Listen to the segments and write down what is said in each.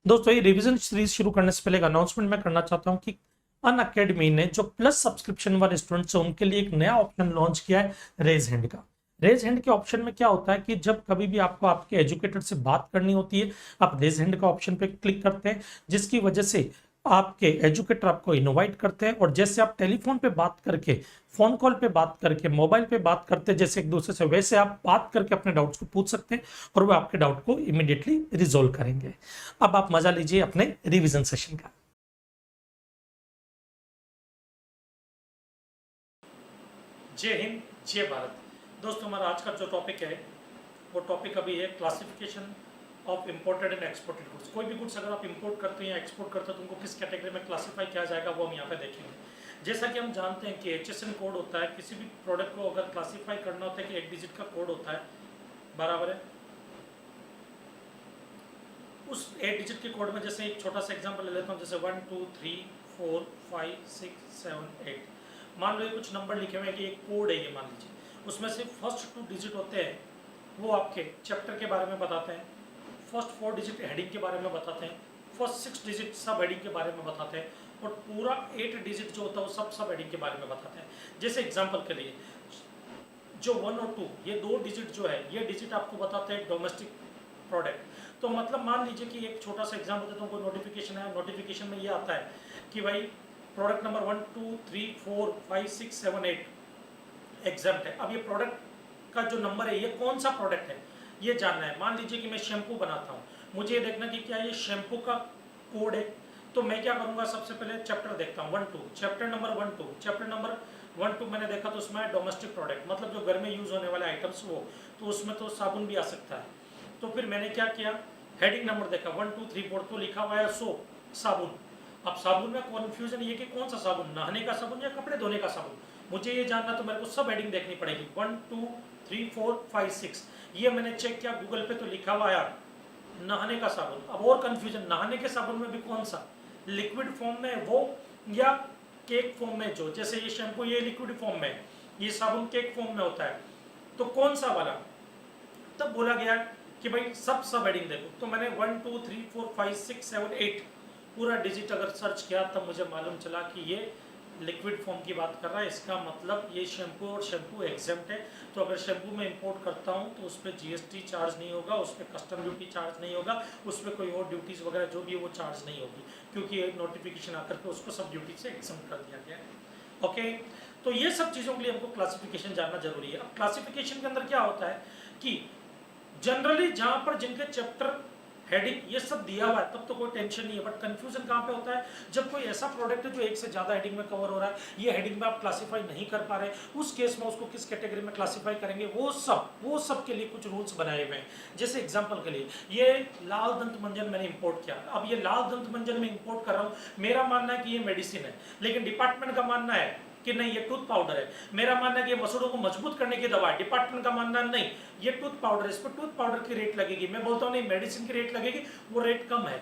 दोस्तों, ये revision series शुरू करने से पहले एक अनाउंसमेंट मैं करना चाहता हूँ कि अनअकैडमी ने जो प्लस सब्सक्रिप्शन वाले स्टूडेंट्स हैं उनके लिए एक नया ऑप्शन लॉन्च किया है, रेज हैंड का। रेज हैंड के ऑप्शन में क्या होता है कि जब कभी भी आपको आपके एजुकेटर से बात करनी होती है, आप रेज हैंड का ऑप्शन पे क्लिक करते हैं, जिसकी वजह से आपके एजुकेटर आपको इनवाइट करते हैं। और जैसे आप टेलीफोन पे बात करके, फोन कॉल पे बात करके, मोबाइल पे बात करते हैं जैसे एक दूसरे से, वैसे आप बात करके अपने डाउट्स को पूछ सकते हैं और वो आपके डाउट को इमीडिएटली रिजोल्व करेंगे। अब आप मजा लीजिए अपने रिवीजन सेशन का। जय हिंद, जय भारत। दोस्तों, हमारा आज का जो टॉपिक है वो टॉपिक अभी है classification of imported and exported goods. कोई भी गुड्स अगर आप इंपोर्ट करते हैं या एक्सपोर्ट करते हैं तो उनको किस कैटेगरी में क्लासीफाई किया जाएगा वो हम यहाँ पे देखेंगे। जैसा कि हम जानते हैं कि HSN कोड होता है, किसी भी प्रोडक्ट को अगर क्लासीफाई करना होता है कि 1 डिजिट का कोड होता है, बराबर है। उस 8 डिजिट के कोड में जैसे एक छोटा सा एग्जांपल ले लेता हूँ, जैसे 1 2 3 4 5 6 7 8। मान लो ये कुछ नंबर लिखे हुए हैं कि एक कोड है, ये मान लीजिए उसमें से फर्स्ट 2 डिजिट होते हैं वो आपके चैप्टर के बारे में बताते हैं, फर्स्ट 4 डिजिट हेडिंग के बारे में बताते हैं, फर्स्ट 6 डिजिट सब हेडिंग के बारे में बताते हैं, और पूरा 8 डिजिट जो होता है वो सब हेडिंग के बारे में बताते हैं। जैसे एग्जाम्पल के लिए जो 1 और 2 ये 2 डिजिट जो है, ये डिजिट आपको बताते हैं डोमेस्टिक प्रोडक्ट। तो मतलब मान लीजिए कि एक छोटा सा एग्जाम्पल देता हूँ, कोई नोटिफिकेशन है, नोटिफिकेशन में ये आता है कि भाई प्रोडक्ट नंबर 1 2 3 4 5 6 7 8 एग्जाम्प्ट है। अब ये प्रोडक्ट का जो नंबर है ये कौन सा प्रोडक्ट है ये जानना है। मान लीजिए कि मैं शैम्पू बनाता हूँ, मुझे ये देखना कि क्या ये शैम्पू का कोड है। तो मैं क्या करूँगा, सबसे पहले चैप्टर देखता हूँ 1 2, चैप्टर नंबर 1 2, चैप्टर नंबर 1 2 मैंने देखा तो उसमें डोमेस्टिक प्रोडक्ट मतलब जो घर में यूज़ होने वाले आइटम्स वो, तो उसमें तो साबुन भी आ सकता है। तो फिर मैंने क्या किया, हेडिंग नंबर देखा 1 2 3 4, तो लिखा हुआ है सोप, साबुन। अब साबुन में कन्फ्यूजन ये कि कौन सा साबुन, नहाने का साबुन या कपड़े धोने का साबुन, मुझे ये जानना, तो मेरे को सब हेडिंग देखनी पड़ेगी 1 2 3 4 5 6। ये मैंने चेक किया गूगल पे तो लिखा हुआ यार नहाने का साबुन। अब और कन्फ्यूजन, नहाने के साबुन में भी कौन सा, लिक्विड फॉर्म में वो या केक फॉर्म में, जो जैसे ये शैम्पू ये लिक्विड फॉर्म में, ये साबुन केक फॉर्म में होता है, तो कौन सा वाला। तब बोला गया कि भाई सब हेडिंग देखो। तो मैंने 1 2 3 4 5 6 7 8 पूरा डिजिट अगर सर्च किया तब मुझे मालूम चला कि ये लिक्विड फॉर्म की बात कर रहा है। इसका मतलब ये शैम्पू और शैम्पू एग्जेम्प्ट है। तो अगर शैम्पू में इंपोर्ट करता हूँ तो उस पर GST चार्ज नहीं होगा, उस पर कस्टम ड्यूटी चार्ज नहीं होगा, उस पर कोई और ड्यूटीज़ वगैरह जो भी है वो चार्ज नहीं होगी, क्योंकि ये नोटिफिकेशन आकर के उसको सब ड्यूटी से एग्जम्प्ट कर दिया गया है। ओके, तो ये सब चीज़ों के लिए हमको क्लासिफिकेशन जानना जरूरी है। अब क्लासिफिकेशन के अंदर क्या होता है कि जनरली जहां पर जिनके चैप्टर हेडिंग ये सब दिया हुआ है तब तो कोई टेंशन नहीं है, बट कंफ्यूजन कहां पे होता है, जब कोई ऐसा प्रोडक्ट है जो एक से ज्यादा हेडिंग में कवर हो रहा है, ये हेडिंग में आप क्लासिफाई नहीं कर पा रहे, उस केस में उसको किस कैटेगरी में क्लासिफाई करेंगे, वो सब के लिए कुछ रूल्स बनाए हुए हैं। जैसे एग्जांपल के लिए ये लाल दंत मंजन मैंने इंपोर्ट किया। अब ये लाल दंत मंजन में इंपोर्ट कर रहा हूँ, मेरा मानना है कि ये मेडिसिन है, लेकिन डिपार्टमेंट का मानना है कि नहीं ये टूथ पाउडर है। मेरा मानना है कि ये मसूड़ों को मजबूत करने की दवा है, डिपार्टमेंट का मानना नहीं ये टूथ पाउडर है, इस पर टूथ पाउडर की रेट लगेगी, मैं बोलता हूँ नहीं मेडिसिन की रेट लगेगी, वो रेट कम है।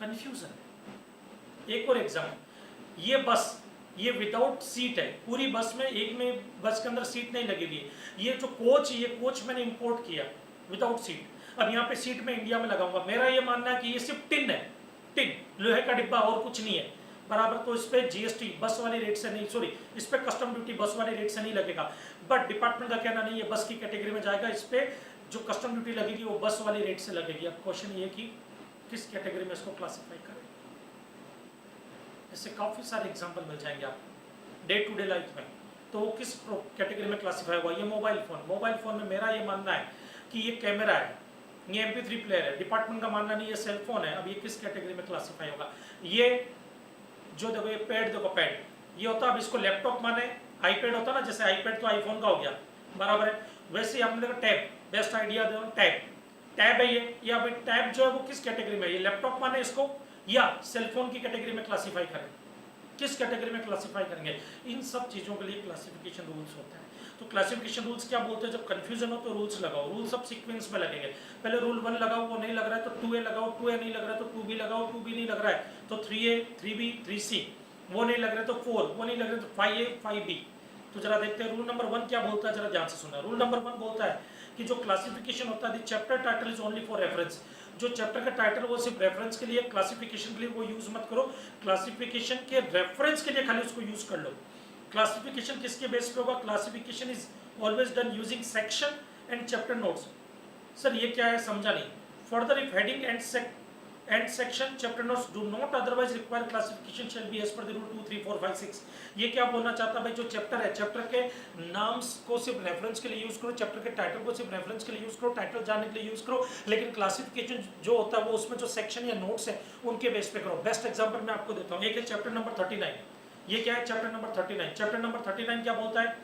कंफ्यूजन है। एक और एग्जाम्पल, ये बस ये विदाउट सीट है, पूरी बस में एक में बस के अंदर सीट नहीं लगेगी। ये जो कोच, ये कोच मैंने इंपोर्ट किया विदाउट सीट। अब यहाँ पे सीट में इंडिया में लगाऊंगा, मेरा ये मानना है कि ये सिर्फ टिन है, टिन लोहे का डिब्बा और कुछ नहीं है, बराबर। तो इस पे GST बस वाली रेट से नहीं, सॉरी इस पे कस्टम ड्यूटी बस वाली रेट से नहीं लगेगा, बट डिपार्टमेंट का कहना नहीं है बस की कैटेगरी में जाएगा, इस पे जो कस्टम ड्यूटी लगेगी वो बस वाली रेट से लगेगी। अब क्वेश्चन ये कि किस कैटेगरी में इसको क्लासिफाई करें। इससे काफ़ी सारे एग्जाम्पल मिल जाएंगे आपको डे टू डे लाइफ में। तो वो किस कैटेगरी में क्लासीफाई हुआ। ये मोबाइल फ़ोन में मेरा ये मानना है कि ये कैमरा है, ये MP3 प्लेयर है, डिपार्टमेंट का मानना नहीं ये सेल फोन है। अब ये किस कैटेगरी में क्लासीफाई होगा। ये जो देखो ये पैड, देखो पैड ये होता है, अब इसको लैपटॉप माने, आईपैड होता ना, जैसे आईपैड तो आईफोन का हो गया, बराबर है। वैसे ही आपने देखो टैब, बेस्ट आइडिया दो, टैब है ये। अभी टैब जो है वो किस कैटेगरी में, ये लैपटॉप माने इसको या सेलफोन की कैटेगरी में क्लासीफाई करें, किस कैटेगरी में क्लासीफाई करेंगे। इन सब चीज़ों के लिए क्लासिफिकेशन रूल्स होते हैं। तो क्लासिफिकेशन रूल्स क्या बोलते हैं, जब कंफ्यूजन हो तो रूल्स लगाओ, रूल सब सीक्वेंस में लगेंगे। पहले रूल 1 लगाओ, वो नहीं लग रहा है तो 2A लगाओ, 2A नहीं लग रहा है तो 2B लगाओ, 2B नहीं लग रहा है तो 3A 3B 3C, वो नहीं लग रहा है तो 4, वो नहीं लग रहा है तो 5A 5B। तो जरा देखते हैं रूल नंबर 1 क्या बोलता है, जरा ध्यान से सुनना। रूल नंबर 1 बोलता है कि जो क्लासिफिकेशन होता है, the chapter title is only for reference. जो चैप्टर का टाइटल वो सिर्फ रेफरेंस के लिए, क्लासिफिकेशन के लिए वो यूज मत करो, क्लासिफिकेशन के रेफरेंस के लिए खाली उसको यूज कर लो। क्लासिफिकेशन किसके बेस पे होगा? Classification is always done using section and chapter notes. Sir ये क्या है, समझा नहीं। Further if heading and section chapter notes do not otherwise require classification shall be as per the rule 2 3 4 5 6। ये क्या बोलना चाहता भाई, जो चैप्टर है चैप्टर के नाम्स को सिर्फ रेफरेंस के लिए यूज करो, चैप्टर के टाइटल को सिर्फ रेफरेंस के लिए यूज करो, टाइटल जानने के लिए यूज करो, लेकिन क्लासिफिकेशन जो होता है वो उसमें जो सेक्शन या नोट्स है उनके बेस पे करो। बेस्ट एग्जांपल मैं आपको देता हूँ, एक है चैप्टर नंबर 39। ये क्या है? Chapter number 39। चैप्टर नंबर 39 क्या बोलता है?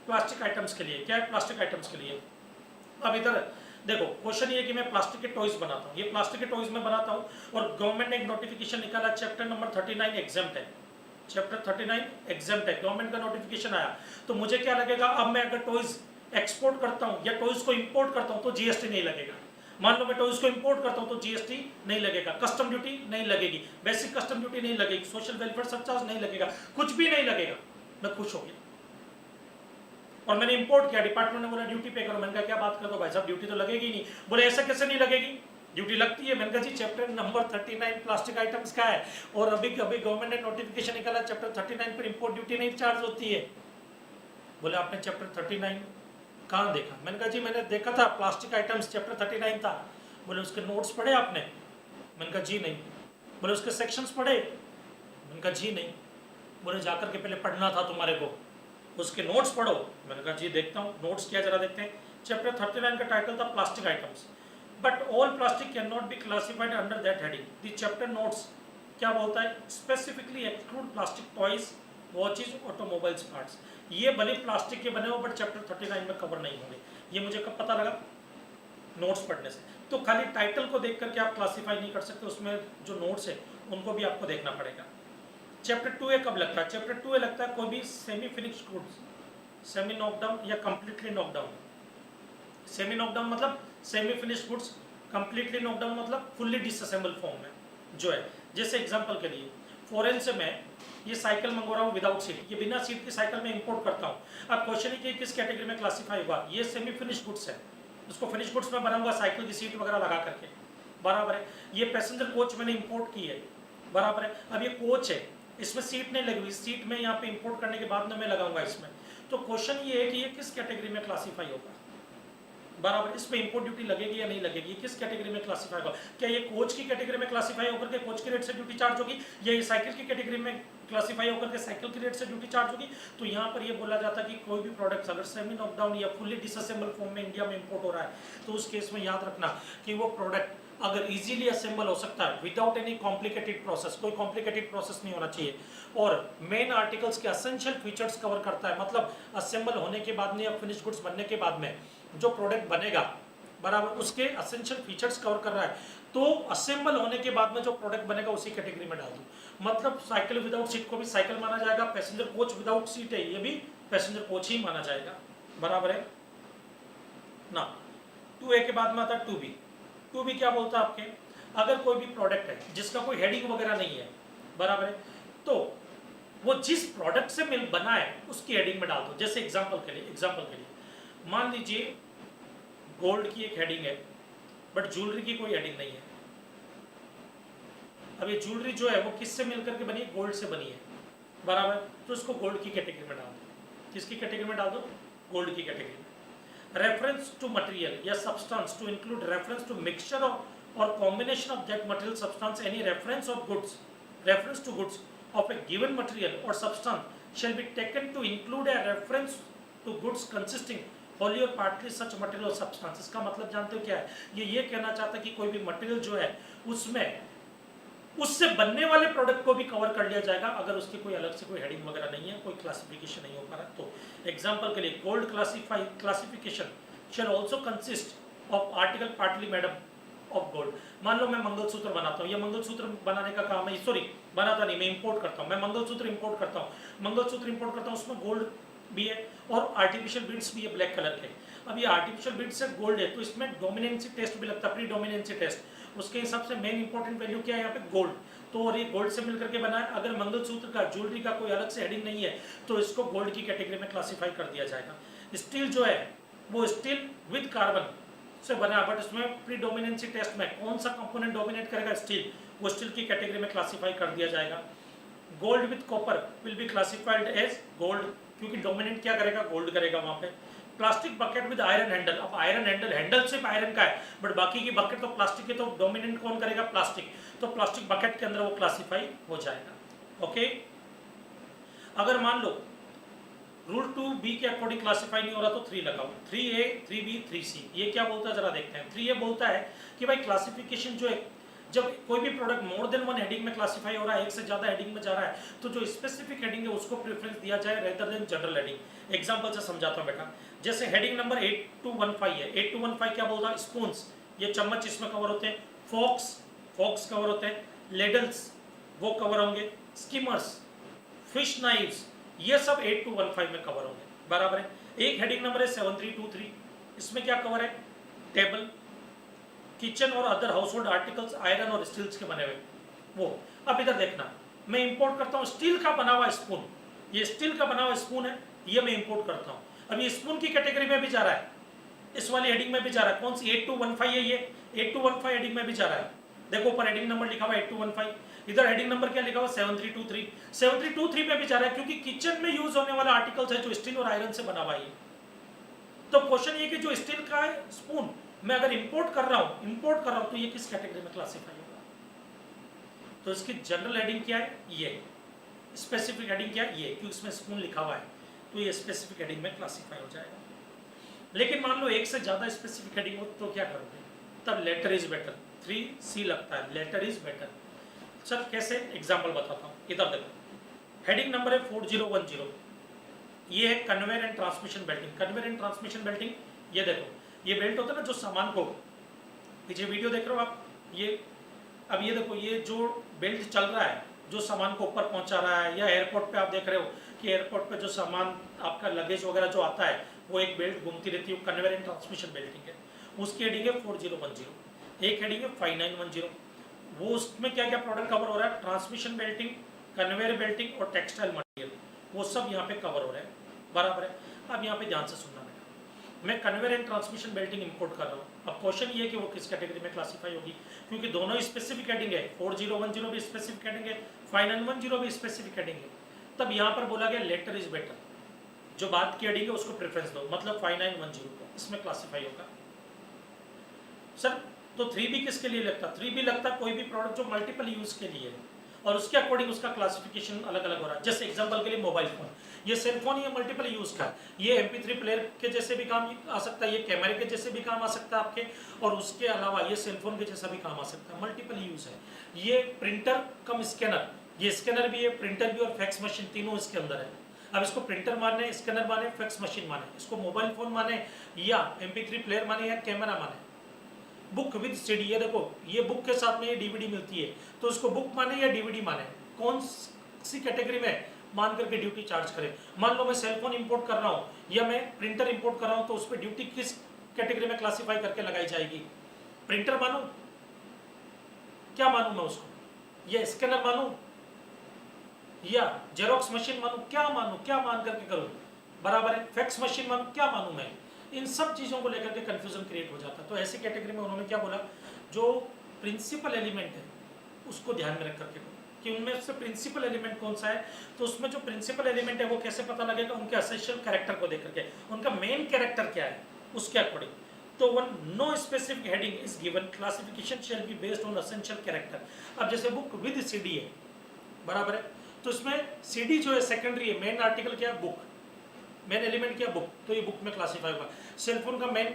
प्लास्टिक आइटम्स के लिए। क्या है? प्लास्टिक आइटम्स के लिए। अब इधर देखो, क्वेश्चन ये कि मैं प्लास्टिक के टॉयज बनाता हूँ, ये प्लास्टिक के टॉयज में बनाता हूँ और गवर्नमेंट ने एक नोटिफिकेशन निकाला, चैप्टर नंबर 39 एग्जाम्प्ट है, चैप्टर 39 एग्जाम्प्ट है, गवर्नमेंट का नोटिफिकेशन आया। तो मुझे क्या लगेगा, अब मैं अगर टॉयज एक्सपोर्ट करता हूँ या टॉयज को इंपोर्ट करता हूँ तो जीएसटी नहीं लगेगा। मान लो मैं टॉयज को इंपोर्ट करता हूँ तो जीएसटी नहीं लगेगा, कस्टम ड्यूटी नहीं लगेगी, बेसिक कस्टम ड्यूटी नहीं लगेगी, सोशल वेलफेयर सरचार्ज नहीं लगेगा, कुछ भी नहीं लगेगा। मैं खुश हो गया और मैंने इंपोर्ट किया, डिपार्टमेंट ने बोला ड्यूटी पे करो। मैंने कहा क्या बात कर दो भाई साहब, ड्यूटी तो लगेगी नहीं। बोले ऐसा कैसे नहीं लगेगी, ड्यूटी लगती है। मैंने कहा जी चैप्टर नंबर 39 प्लास्टिक आइटम्स का है और अभी गवर्नमेंट ने नोटिफिकेशन निकाला चैप्टर 39 पर इंपोर्ट ड्यूटी नहीं चार्ज होती है। बोले आपने चैप्टर 39 कहाँ देखा? मैंने कहा जी मैंने देखा था, प्लास्टिक आइटम्स चैप्टर 39 था। बोले उसके नोट्स पढ़े आपने? मैंने कहा जी नहीं। बोले उसके सेक्शंस पढ़े? मैंने कहा जी नहीं। बोले जाकर के पहले पढ़ना था तुम्हारे को, उसके नोट्स पढ़ो। मैंने कहा जी देखता हूँ, नोट्स क्या जरा देखते हैं। चैप्टर 39 का टाइटल था plastic items, but all plastic can not be classified under that heading. The chapter notes क्या बोलता है? Specifically exclude plastic toys, watches, automobiles parts. ये भले प्लास्टिक के बने हो बट चैप्टर 39 में कवर नहीं होंगे। ये मुझे कब पता लगा? नोट्स पढ़ने से। तो खाली टाइटल को देख करके आप क्लासीफाई नहीं कर सकते, उसमें जो नोट्स है उनको भी आपको देखना पड़ेगा। चैप्टर 2A कब लगता है? चैप्टर 2A लगता है कोई भी semi finished goods, semi knockdown या कंप्लीटली नॉकडाउन। सेमी नॉकडाउन मतलब semi finished goods, completely knockdown मतलब फुल्ली डिसअसेंबल फॉर्म में जो है। जैसे एग्जांपल के लिए फॉरेन से मैं ये साइकिल मंगवा रहा हूँ विदाउट सीट, ये बिना सीट की साइकिल में इंपोर्ट करता हूँ। अब क्वेश्चन है कि किस कैटेगरी में क्लासीफाई हुआ? ये सेमी फिनिश्ड गुड्स है, उसको फिनिश गुड्स में बना हुआ साइकिल की सीट वगैरह लगा करके, बराबर है। ये पैसेंजर कोच मैंने इंपोर्ट की है, बराबर है। अब ये कोच है, इसमें सीट नहीं लगी हुई, सीट में यहाँ पे इंपोर्ट करने के बाद में मैं लगाऊंगा इसमें। तो क्वेश्चन ये है कि ये किस कैटेगरी में क्लासीफाई होगा, बराबर। इस पे इंपोर्ट ड्यूटी लगेगी या नहीं लगेगी, किस कैटेगरी में क्लासीफाई होगा? क्या ये कोच की कैटेगरी में क्लासीफाई होकर के कोच के रेट से ड्यूटी चार्ज होगी, या ये साइकिल की कैटेगरी में क्लासीफाई होकर के साइकिल की रेट से ड्यूटी चार्ज होगी? तो यहाँ पर ये बोला जाता है कि कोई भी प्रोडक्ट अगर सेमी नॉकडाउन या फुल्ली डिसअसेंबल फॉर्म में इंडिया में इंपोर्ट हो रहा है तो उस केस में याद रखना कि वो प्रोडक्ट अगर इजीली असेंबल हो सकता है विदाउट एनी कॉम्प्लिकेटेड प्रोसेस, कोई कॉम्प्लिकेटेड प्रोसेस नहीं होना चाहिए, और मेन आर्टिकल्स के असेंशियल फीचर्स कवर करता है, मतलब असेंबल होने के बाद में या फिनिश गुड्स बनने के बाद में जो प्रोडक्ट बनेगा, बराबर, उसके असेंशियल फीचर्स कवर कर रहा है, तो असेंबल होने के बाद में जो प्रोडक्ट बनेगा उसी कैटेगरी में डाल दूं। मतलब साइकिल विदाउट सीट को भी साइकिल माना जाएगा, पैसेंजर कोच विदाउट सीट है ये भी पैसेंजर कोच ही माना जाएगा, बराबर है ना। 2A के बाद में आता है 2B। 2B क्या बोलता है आपके? अगर कोई भी प्रोडक्ट है जिसका कोई हेडिंग वगैरह नहीं है, बराबर है, तो वो जिस प्रोडक्ट से मिल बना है उसकी हेडिंग में डाल दो। जैसे एग्जांपल के लिए मान लीजिए गोल्ड की एक हेडिंग है बट ज्वेलरी की कोई हेडिंग नहीं है। अब ये ज्वेलरी जो है वो किससे मिलकर के बनी है? गोल्ड से बनी है, बराबर। तो इसको गोल्ड की कैटेगरी में डाल दो। किसकी कैटेगरी में डाल दो? गोल्ड की कैटेगरी में। रेफरेंस टू मटेरियल या substance to include reference to mixture और combination of that material substance, any reference to goods of a given material or substance shall be taken to include a reference to goods consisting wholly or partly such material or substance। इसका मतलब जानते हो क्या है? ये कहना चाहता है कि कोई भी मटेरियल जो है उसमें उससे बनने वाले प्रोडक्ट को भी कवर कर लिया जाएगा अगर उसकी कोई अलग से कोई हेडिंग वगैरह नहीं है, कोई क्लासिफिकेशन नहीं हो पा रहा। तो एग्जांपल के लिए gold classification shall also consist of article partly made up of gold. मान लो मैं मंगलसूत्र बनाता हूँ, ये मंगलसूत्र बनाने का काम है, सॉरी बनाता नहीं, मैं इंपोर्ट करता हूँ, मैं मंगलसूत्र इंपोर्ट करता हूँ, उसमें गोल्ड भी है और आर्टिफिशियल बीड्स भी है ब्लैक कलर के। अब ये आर्टिफिशियल बीड्स से गोल्ड है तो इसमें डोमिनेंसी टेस्ट भी लगता है, प्री डोमिनेंसी टेस्ट। उसके हिसाब से मेन इंपॉर्टेंट वैल्यू क्या है यहाँ पे? गोल्ड। तो और ये गोल्ड से मिलकर के बना है। अगर मंगलसूत्र का ज्वेलरी का कोई अलग से हेडिंग नहीं है तो इसको गोल्ड की कैटेगरी में क्लासीफाई कर दिया जाएगा। स्टील जो है वो स्टील विद कार्बन से बना, बट उसमें प्रीडोमिनेंसी टेस्ट में कौन सा कंपोनेंट डोमिनेट करेगा, स्टील, वो स्टील की कैटेगरी में क्लासिफाई कर दिया जाएगा। Gold with copper will be classified as gold, क्योंकि डोमिनेट क्या करेगा, गोल्ड करेगा वहां पे। Plastic bucket with iron handle, अब आयरन हैंडल सिर्फ आयरन का है, बट बाकी की बकेट तो प्लास्टिक के, तो डोमिनेंट कौन करेगा, प्लास्टिक, तो प्लास्टिक बकेट के अंदर वो क्लासिफाई हो जाएगा। ओके, अगर मान लो रूल 2B के अकॉर्डिंग क्लासिफाई नहीं हो रहा तो 3 लगाओ, 3A 3B 3C। ये क्या बोलता है जरा देखते हैं। 3A बोलता है कि भाई क्लासिफिकेशन जो है, जब कोई भी प्रोडक्ट मोर देन 1 हेडिंग में क्लासिफाई हो रहा है, एक से ज्यादा हेडिंग में जा रहा है, तो जो स्पेसिफिक हेडिंग है उसको प्रेफरेंस दिया जाए rather than general heading. Example से समझाता हूं बेटा, जैसे हेडिंग नंबर 8215 है, 8215 क्या बोलता है, स्पून्स, ये चम्मच इसमें कवर होते हैं, फोक्स कवर होते हैं, लेडल्स वो कवर होंगे, स्कीमर्स, फिश नाइव्स, ये सब 8215 में कवर होंगे, बराबर है। एक हेडिंग नंबर है 7323, इसमें क्या कवर है, टेबल, किचन और other house hold articles, iron और स्टील्स के बने हुए वो। अब इधर देखना, मैं इंपोर्ट करता हूँ स्टील का बना हुआ स्पून, ये स्टील का बना हुआ स्पून है, ये मैं इंपोर्ट करता हूँ। अब ये स्पून की कैटेगरी में भी जा रहा है, इस वाली हेडिंग में भी जा रहा है, कौन सी 8215 है, ये 8215 हेडिंग में भी जा रहा है। देखो ऊपर हेडिंग नंबर लिखा हुआ है 8215, इधर हेडिंग नंबर क्या लिखा हुआ 7323, 7323 में भी जा रहा है, क्योंकि किचन में यूज होने वाला आर्टिकल्स है जो स्टील और आयरन से बना हुआ है। तो क्वेश्चन ये कि जो स्टील का है स्पून मैं अगर इंपोर्ट कर रहा हूं तो ये किस कैटेगरी में क्लासिफाई होगा, तो इसकी जनरल हेडिंग क्या है, ये स्पेसिफिक हेडिंग क्या है, ये क्योंकि इसमें स्पून लिखा हुआ है, तो ये स्पेसिफिक हेडिंग में क्लासिफाई हो जाएगा। लेकिन मान लो एक से ज्यादा स्पेसिफिक हेडिंग हो तो क्या करोगे, तब लेटर इज बेटर, 3C लगता है, लेटर इज बेटर। सर कैसे, एग्जांपल बताता हूँ, इधर देखो हेडिंग नंबर है 4010, ये है conveyor and transmission Belting. Conveyor and transmission Belting, ये देखो ये बेल्ट होता है ना जो सामान को, पीछे वीडियो देख रहे हो आप, ये अब ये देखो ये जो बेल्ट चल रहा है जो सामान को ऊपर पहुंचा रहा है, या एयरपोर्ट पे आप देख रहे हो कि एयरपोर्ट पे जो सामान आपका लगेज वगैरह जो आता है वो एक बेल्ट घूमती रहती है, वो कन्वेयर एंड ट्रांसमिशन बेल्टिंग है। उसकी हेडिंग है 4010, एक हेडिंग है 5910, वो उसमें क्या क्या प्रोडक्ट कवर हो रहा है, ट्रांसमिशन बेल्टिंग, कन्वेयर बेल्टिंग और टेक्सटाइल मटेरियल, वो सब यहाँ पे कवर हो रहे हैं, बराबर है। अब यहाँ पे ध्यान से सुनना बेटा, मैं conveyor and transmission Belting import कर रहा हूँ। अब क्वेश्चन ये है कि वो किस कैटेगरी में क्लासिफाई होगी, क्योंकि दोनों स्पेसिफिक हेडिंग है, 4010 भी स्पेसिफिक हेडिंग है, 5910 भी स्पेसिफिक हेडिंग है। तब यहाँ पर बोला गया लेटर इज बेटर, जो बात की हेडिंग है उसको प्रेफरेंस दो, मतलब 5910 को इसमें क्लासिफाई होगा। सर तो 3B किसके लिए लगता, 3B लगता कोई भी प्रोडक्ट जो मल्टीपल यूज के लिए है और उसके अकॉर्डिंग उसका क्लासिफिकेशन अलग अलग हो रहा है। जैसे एग्जांपल के लिए मोबाइल फोन, ये सेल फोन ये मल्टीपल यूज का है, ये MP3 प्लेयर के जैसे भी काम आ सकता है, ये कैमरे के जैसे भी काम आ सकता है आपके, और उसके अलावा ये सेल फोन के जैसा भी काम आ सकता है, मल्टीपल यूज है। ये प्रिंटर कम स्कैनर, ये स्कैनर भी है, प्रिंटर भी और फैक्स मशीन तीनों इसके अंदर है। अब इसको प्रिंटर माने, स्कैनर माने, फैक्स मशीन माने, इसको मोबाइल फोन माने या MP3 प्लेयर माने या कैमरा माने। बुक विद CD, ये देखो ये बुक के साथ में ये DVD मिलती है, तो उसको बुक माने या DVD माने, कौन सी कैटेगरी में मान करके ड्यूटी चार्ज करें। मान लो मैं सेलफोन इंपोर्ट कर रहा हूँ या मैं प्रिंटर इंपोर्ट कर रहा हूँ, तो उस पर ड्यूटी किस कैटेगरी में क्लासिफाई करके लगाई जाएगी, प्रिंटर मानूं, क्या मानूं मैं उसको, या स्कैनर मानूं या जेरोक्स मशीन मानूं, क्या मानूं, क्या मान करके करूं, बराबर है, फैक्स मशीन मानूं, क्या मानूं मैं, इन सब चीज़ों को लेकर के कंफ्यूजन क्रिएट हो जाता है। तो ऐसी कैटेगरी में उन्होंने क्या बोला, जो प्रिंसिपल एलिमेंट है उसको ध्यान में रख करके कि उनमें से प्रिंसिपल एलिमेंट कौन सा है, तो उसमें जो प्रिंसिपल एलिमेंट है वो कैसे पता लगेगा, उनके एसेंशियल कैरेक्टर को देख करके, उनका मेन कैरेक्टर क्या है उसके अकॉर्डिंग। तो when no specific heading is given, classification shall be based on essential character. अब जैसे बुक विद CD है, बराबर है, तो इसमें CD जो है सेकेंडरी है, मेन आर्टिकल क्या है बुक, मेन एलिमेंट क्या है बुक, तो ये बुक में क्लासिफाई होगा। सेलफोन का मेन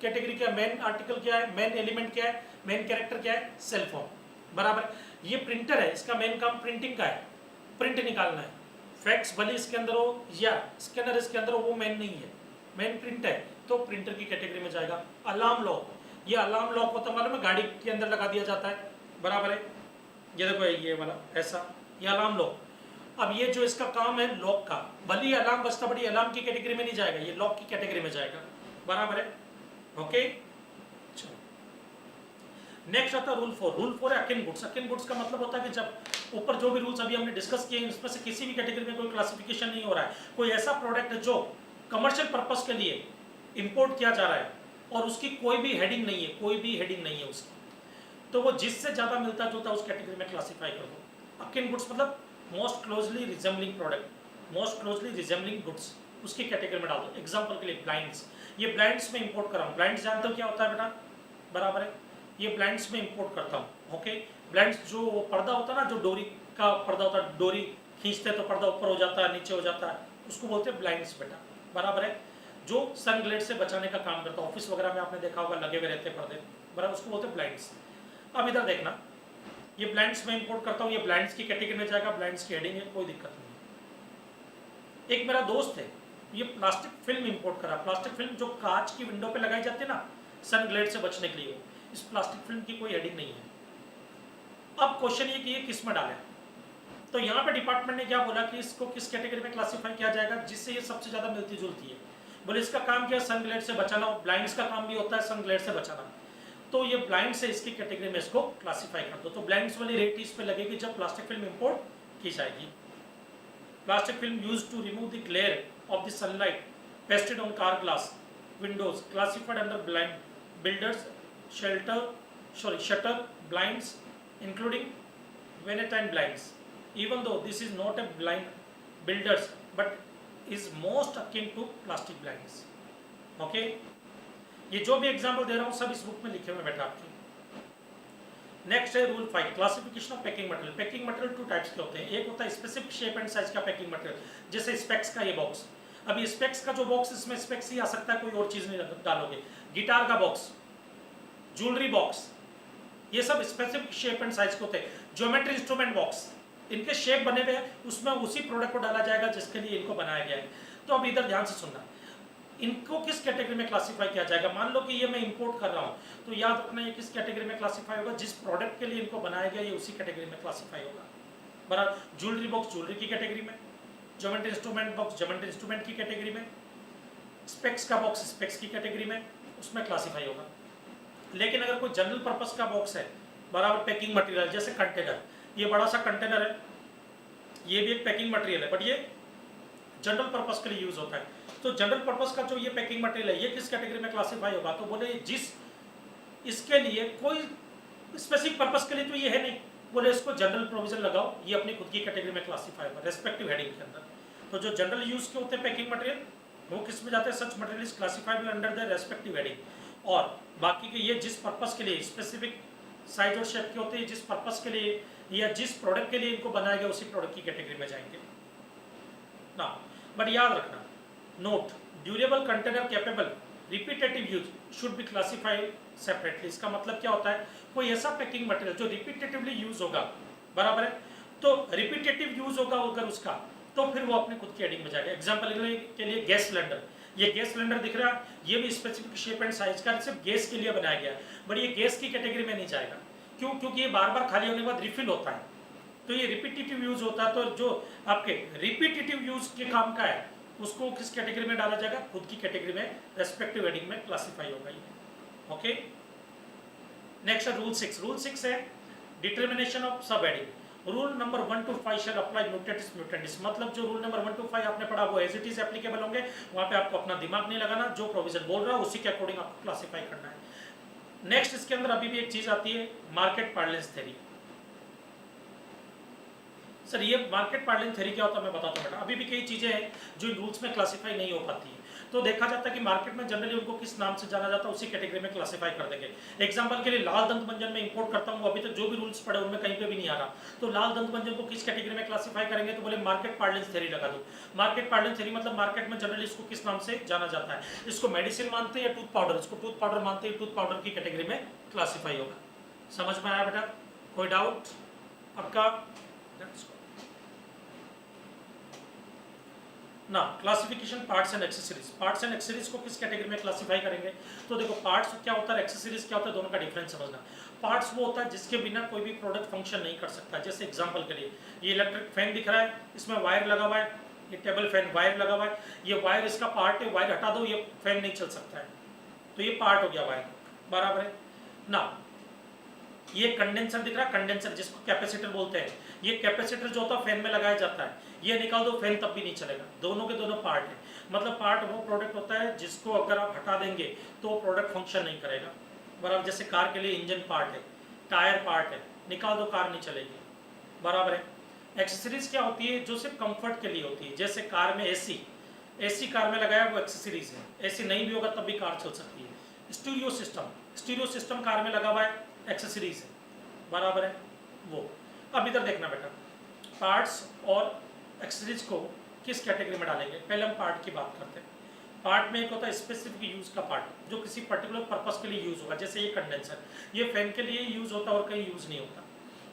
कैटेगरी क्या है, मेन आर्टिकल क्या है, मेन एलिमेंट क्या है, मेन कैरेक्टर क्या है, सेलफोन, बराबर। ये प्रिंटर है, इसका मेन काम प्रिंटिंग का है, प्रिंट निकालना है, फैक्स भले इसके अंदर हो या स्कैनर इसके अंदर हो, वो मेन नहीं है, मेन प्रिंट है, तो प्रिंटर की कैटेगरी में जाएगा। अलार्म लॉक, ये अलार्म लॉक होता है मालूम है, गाड़ी के अंदर लगा दिया जाता है, बराबर है, ये देखो ये वाला ऐसा, ये अलार्म लॉक। अब ये जो इसका काम है लॉक का, भले ही अलार्म बजता बड़ी अलार्म की कैटेगरी में नहीं जाएगा, ये लॉक की कैटेगरी में जाएगा, बराबर है, ओके। नेक्स्ट आता है रूल 4। रूल 4 है अकिन गुड्स। अकिन गुड्स का मतलब होता है कि जब ऊपर जो भी रूल्स अभी हमने डिस्कस किए उसमें से किसी भी कैटेगरी में कोई क्लासिफिकेशन नहीं हो रहा है, कोई ऐसा प्रोडक्ट है जो कमर्शियल पर्पस के लिए इंपोर्ट किया जा रहा है और उसकी कोई भी हेडिंग नहीं है, कोई भी हेडिंग नहीं है उसकी, तो वो जिससे ज़्यादा मिलता जुलता उस कैटेगरी में क्लासीफाई कर दो। अकिन गुड्स मतलब most closely resembling product, most closely resembling goods, उसकी कैटेगरी में डाल दो। एग्जाम्पल के लिए ब्लाइंड्स, ये ब्लाइंड्स में इंपोर्ट कर रहा हूँ। ब्लाइंड्स जानते हो क्या होता है बेटा, बराबर है, ये ब्लाइंड्स में इंपोर्ट करता हूँ। ओके, ब्लाइंड्स जो पर्दा होता है ना, जो डोरी का पर्दा होता है, डोरी खींचते तो पर्दा ऊपर हो जाता है, नीचे हो जाता है, उसको बोलते हैं ब्लाइंड्स बेटा, बराबर है। जो सन ग्लेड से बचाने का काम करता है, ऑफिस वगैरह में आपने देखा होगा लगे हुए रहते पर्दे, बराबर, उसको बोलते हैं ब्लाइंड्स। अब इधर देखना, ये ब्लाइंड्स में इंपोर्ट करता हूँ, ये ब्लाइंड्स की कैटेगरी में जाएगा, ब्लाइंड्स की हेडिंग है, कोई दिक्कत नहीं। एक मेरा दोस्त है, ये प्लास्टिक फिल्म इंपोर्ट करा, प्लास्टिक फिल्म जो कांच की विंडो पे लगाई जाती है ना सन ग्लेड से बचने के लिए, इस प्लास्टिक फिल्म की कोई हेडिंग नहीं है। अब क्वेश्चन ये कि ये किस में डालें, तो यहाँ पे डिपार्टमेंट ने क्या बोला कि इसको किस कैटेगरी में क्लासीफाई किया जाएगा जिससे ये सबसे ज्यादा मिलती जुलती है। बोले इसका काम क्या है, सन ग्लेड से बचाना, और ब्लाइंड्स का काम भी होता है सन ग्लेड से बचाना, तो ये ब्लाइंड से इसकी कैटेगरी में इसको क्लासीफाई कर दो। तो ब्लाइंड्स वाली रेट इस पे लगेगी जब प्लास्टिक फिल्म इंपोर्ट की जाएगी। Plastic film used to remove the glare of the sunlight pasted on car glass windows classified under blind builders shutter blinds including Venetian blinds, even though this is not a blind builders but is most akin to plastic blinds. Okay, ये जो भी example दे रहा हूँ सब इस book में लिखे हुए बेटा आपके। नेक्स्ट है rule 5, classification of packing material. Packing material 2 types के होते हैं, एक होता है स्पेसिफिक शेप एंड साइज का पैकिंग मटेरियल, जैसे स्पेक्स का ये बॉक्स। अभी स्पेक्स का जो बॉक्स, इसमें स्पेक्स ही आ सकता है, कोई और चीज नहीं डालोगे। गिटार का बॉक्स, ज्वेलरी बॉक्स, ये सब स्पेसिफिक शेप एंड साइज के होते हैं। ज्योमेट्री इंस्ट्रूमेंट बॉक्स, इनके शेप बने हुए हैं, उसमें उसी प्रोडक्ट को डाला जाएगा जिसके लिए इनको बनाया गया है। तो अब इधर ध्यान से सुनना, इनको किस कैटेगरी में क्लासिफाई किया जाएगा। मान लो कि ये मैं इंपोर्ट कर रहा हूँ, तो याद रखना ये किस कैटेगरी में क्लासिफाई होगा, जिस प्रोडक्ट के लिए इनको बनाया गया ये उसी कैटेगरी में क्लासिफाई होगा, बराबर। ज्वेलरी बॉक्स ज्वेलरी की कैटेगरी में, geometry instrument box geometry instrument की कैटेगरी में, स्पेक्स का बॉक्स स्पेक्स की कैटेगरी में, उसमें क्लासिफाई होगा। लेकिन अगर कोई जनरल पर्पस का बॉक्स है, बराबर, पैकिंग मटेरियल, जैसे कंटेनर, ये बड़ा सा कंटेनर है, ये भी एक पैकिंग मटेरियल है, बट ये जनरल पर्पस के लिए यूज होता है। तो जनरल पर्पस का जो ये पैकिंग मटेरियल है, ये किस कैटेगरी में क्लासिफाई होगा, तो बोले जिस इसके लिए कोई स्पेसिफिक पर्पस के लिए तो ये है नहीं, बोले इसको जनरल प्रोविजन लगाओ, ये अपनी खुद की कैटेगरी में क्लासिफाई होगा रेस्पेक्टिव हेडिंग के अंदर। तो जो जनरल यूज के होते हैं पैकिंग मटेरियल, वो किस में जाते हैं, such material is classifiable under the respective heading. और बाकी के ये जिस पर्पस के लिए स्पेसिफिक साइज और शेप के होते हैं, जिस पर्पस के लिए या जिस प्रोडक्ट के लिए इनको बनाया गया उसी प्रोडक्ट की कैटेगरी में जाएंगे ना। बट याद रखना, note, durable container capable repetitive use should be classified separately. इसका मतलब क्या होता है, कोई ऐसा पैकिंग मटेरियल जो रिपीटेटिवली यूज होगा, बराबर है, तो रिपीटेटिव यूज होगा अगर उसका, तो फिर वो अपने खुद की हेडिंग में जाएगा। एग्जाम्पल के लिए गैस सिलेंडर, ये गैस सिलेंडर दिख रहा है, ये भी स्पेसिफिक शेप एंड साइज का सिर्फ गैस के लिए बनाया गया है, बट ये गैस की कैटेगरी में नहीं जाएगा। क्यों, क्योंकि ये बार बार खाली होने के बाद रिफिल होता है, तो ये रिपीटेटिव यूज होता है। तो जो आपके रिपीटेटिव यूज के काम का है उसको किस कैटेगरी में डाला जाएगा, खुद की कैटेगरी में रेस्पेक्टिव हेडिंग में क्लासिफाई होगा ये। ओके, नेक्स्ट है रूल 6। रूल 6 है डिटर्मिनेशन ऑफ सब heading. Rule number 1 to 5 shall apply म्यूटेटिस mutandis, मतलब जो रूल नंबर 1 to 5 आपने पढ़ा वो एज इट इज एप्लीकेबल होंगे, वहां पे आपको अपना दिमाग नहीं लगाना, जो प्रोविजन बोल रहा है उसी के अकॉर्डिंग आपको क्लासिफाई करना है। नेक्स्ट इसके अंदर अभी भी एक चीज आती है, मार्केट पार्लेंस थ्योरी। सर ये मार्केट पार्लेंस थ्योरी क्या होता है मैं बताता हूँ बेटा। अभी भी कई चीजें हैं जो इन रूल्स में क्लासिफाई नहीं हो पाती है, तो देखा जाता है कि मार्केट में जनरली उनको किस नाम से जाना जाता है उसी कैटेगरी में क्लासिफाई कर देंगे। एग्जांपल के लिए लाल दंत मंजन में इंपोर्ट करता हूँ, अभी तक जो भी रूल्स पढ़े उनमें कहीं पे भी नहीं आ रहा, तो लाल दंत मंजन को किस कैटेगरी में क्लासिफाई करेंगे, तो बोले मार्केट पार्लेंस थ्योरी लगा दो। मार्केट पार्लेंस थ्योरी मतलब मार्केट में जनरली इसको किस नाम से जाना जाता है, इसको मेडिसिन मानते हैं या टूथ पाउडर, इसको टूथ पाउडर मानते हैं, टूथ पाउडर की कैटेगरी में क्लासिफाई होगा। समझ में आया बेटा, कोई डाउट आपका ना। Classification parts and accessories, parts and accessories को किस कैटेगरी में क्लासिफाई करेंगे, तो देखो पार्ट्स क्या होता है, एक्सेसरीज क्या होता है, दोनों का डिफरेंस समझना। पार्ट्स वो होता है जिसके बिना कोई भी प्रोडक्ट फंक्शन नहीं कर सकता। जैसे एग्जांपल के लिए ये इलेक्ट्रिक फैन दिख रहा है, इसमें वायर लगा हुआ है, ये टेबल फैन वायर लगा हुआ है, ये वायर इसका पार्ट है, वायर हटा दो ये फैन नहीं चल सकता है, तो ये पार्ट हो गया वायर, बराबर है ना। ये कंडेंसर दिख रहा है, कंडेंसर जिसको कैपेसिटर बोलते हैं, ये कैपेसिटर जो होता है फैन में लगाया जाता है, ये निकाल दो फैन तब भी नहीं चलेगा, दोनों के दोनों पार्ट है। मतलब पार्ट वो प्रोडक्ट होता है जिसको अगर आप हटा देंगे तो वो प्रोडक्ट फंक्शन नहीं करेगा, बराबर। जैसे कार के लिए इंजन पार्ट है, टायर पार्ट है, निकाल दो कार नहीं चलेगी, बराबर है। एक्सेसरीज क्या होती है, जो सिर्फ कंफर्ट के लिए होती है। जैसे कार में एसी, एसी कार में लगाया वो एक्सेसरीज है, एसी नहीं भी होगा तब भी कार चल सकती है। Stereo system, stereo system car में लगा हुआ है, एक्सेसरीज है, बराबर है वो। अब इधर देखना बेटा, पार्ट्स और एक्सेसरीज को किस कैटेगरी में डालेंगे। पहले हम पार्ट की बात करते हैं। पार्ट में एक होता है स्पेसिफिक यूज का पार्ट, जो किसी पर्टिकुलर पर्पस के लिए यूज होगा। जैसे ये कंडेंसर, ये फैन के लिए यूज होता है और कहीं यूज नहीं होता,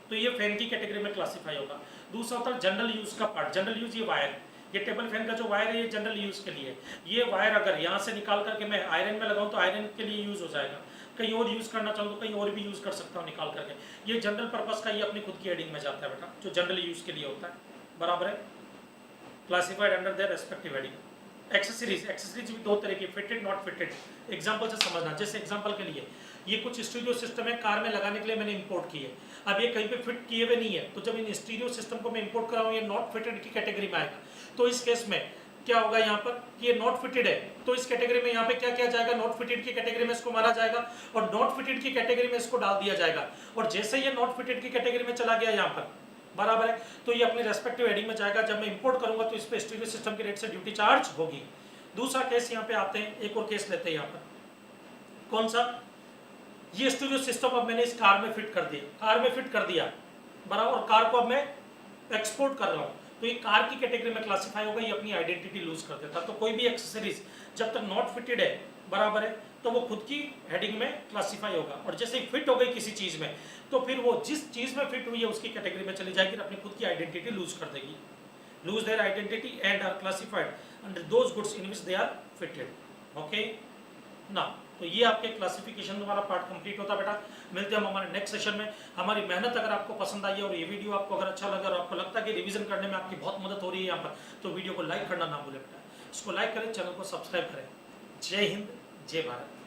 तो ये फैन की कैटेगरी में क्लासीफाई होगा। दूसरा होता है जनरल यूज का पार्ट। जनरल यूज, ये वायर, ये टेबल फैन का जो वायर है ये जनरल यूज के लिए। ये वायर अगर यहाँ से निकाल करके मैं आयरन में लगाऊं तो आयरन के लिए यूज हो जाएगा, कहीं और यूज करना चाहूँ तो कहीं और भी यूज कर सकता हूँ निकाल करके। ये जनरल पर्पस का, ये अपनी खुद की हेडिंग में जाता है बेटा, जो जनरल यूज के लिए होता है, बराबर है। Classified under their respective heading. Accessories, accessories भी दो तरह की, फिटेड नॉट फिटेड। एग्जांपल से समझना, जैसे एग्जांपल के लिए ये कुछ स्टीरियो सिस्टम है कार में लगाने के लिए मैंने इंपोर्ट किए, अब ये कहीं पे फिट किए हुए नहीं है, तो जब इन स्टीरियो सिस्टम को मैं इंपोर्ट कर रहा हूँ ये नॉट फिटेड की कैटेगरी में आएगा। तो इस केस में क्या होगा, यहाँ पर ये नॉट फिटेड है तो इस कैटेगरी में यहाँ पे क्या किया जाएगा, नॉट फिटेड की कैटेगरी में इसको मारा जाएगा और नॉट फिटेड की कैटेगरी में इसको डाल दिया जाएगा। और जैसे ये नॉट फिटेड की कैटेगरी में चला गया यहाँ पर, बराबर है, तो ये अपनी रेस्पेक्टिव हेडिंग में जाएगा। जब मैं इंपोर्ट करूंगा तो इस पे स्टीरियो सिस्टम के रेट से ड्यूटी चार्ज होगी। दूसरा केस यहाँ पे आते हैं, एक और केस लेते हैं यहाँ पर, कौन सा, ये स्टीरियो सिस्टम अब मैंने इस कार में फिट कर दिया, कार में फिट कर दिया, बराबर, और कार को अब मैं एक्सपोर्ट कर रहा हूँ, तो ये कार की कैटेगरी में क्लासिफाई होगा, ये अपनी आइडेंटिटी लूज कर देता। तो कोई भी एक्सेसरीज जब तक नॉट फिटेड है, बराबर है, तो वो खुद की हेडिंग में क्लासिफाई होगा, और जैसे ही फिट हो गई किसी चीज में तो फिर वो जिस चीज में फिट हुई है उसकी कैटेगरी में चली जाएगी और अपनी खुद की आइडेंटिटी लूज कर देगी। Lose their identity and are classified under those goods in which they are fitted. Okay ना, तो ये आपके क्लासिफिकेशन वाला पार्ट कंप्लीट होता है बेटा। मिलते हैं हम हमारे नेक्स्ट सेशन में। हमारी मेहनत अगर आपको पसंद आई है और ये वीडियो आपको अगर अच्छा लगा और आपको लगता है कि रिवीजन करने में आपकी बहुत मदद हो रही है यहाँ पर, तो वीडियो को लाइक करना ना भूलें बेटा। इसको लाइक करें, चैनल को सब्सक्राइब करें। जय हिंद, जय भारत।